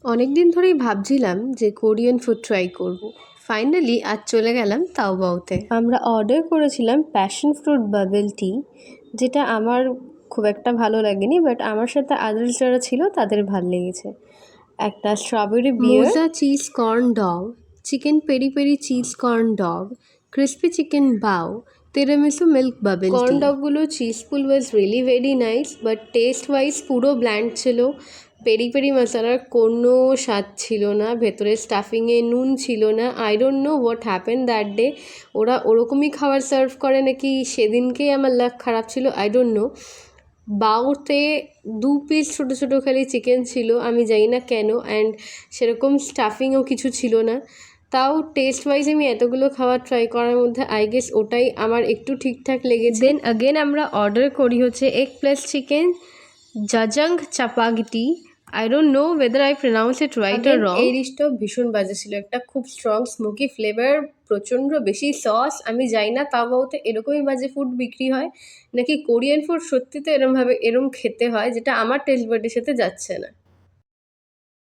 অনেক দিন ধরেই ভাবছিলাম যে কোরিয়ান ফুড ট্রাই করব। ফাইনালি আজ চলে গেলাম তাওবাওতে। আমরা অর্ডার করেছিলাম প্যাশন ফ্রুট বাবেল টি, যেটা আমার খুব একটা ভালো লাগেনি, বাট আমার সাথে আদার্স যারা ছিল তাদের ভালো লেগেছে। একটা strawberry beer, mozza cheese corn dog, chicken peri peri cheese corn dog, crispy chicken bao, tiramisu milk bubble tea. Corn ডগগুলো cheeseful was really very nice, but taste wise পুরো ব্ল্যান্ড ছিল। পেরি পেরি মশলার কোনো স্বাদ ছিল না, ভেতরে স্টাফিংয়ে নুন ছিল না। I don't know what happen that day. ওরা ওরকমই খাবার সার্ভ করে নাকি সেদিনকেই আমার লাক খারাপ ছিল, আই ডোন্ট নো। বাউতে 2 পিস ছোটো ছোটো খালি চিকেন ছিল, আমি জানি না কেন, অ্যান্ড সেরকম স্টাফিংও কিছু ছিল না। তাও টেস্ট ওয়াইজ আমি এতগুলো খাবার ট্রাই করার মধ্যে আই গেস ওটাই আমার একটু ঠিকঠাক লেগেছে। দেন আগেন আমরা অর্ডার করি হচ্ছে egg plus chicken jajang chapaghetti. I don't know whether I pronounce it right or wrong. এই ডিশটাও ভীষণ বাজে ছিল, একটা খুব স্ট্রং স্মোকি ফ্লেভার, প্রচণ্ড বেশি সস। আমি যাই না তাওবাওতে এরকমই বাজে ফুড বিক্রি হয় নাকি কোরিয়ান ফুড সত্যিতে এরমভাবে এরম খেতে হয়, যেটা আমার টেস্ট বাডের সাথে যাচ্ছে না।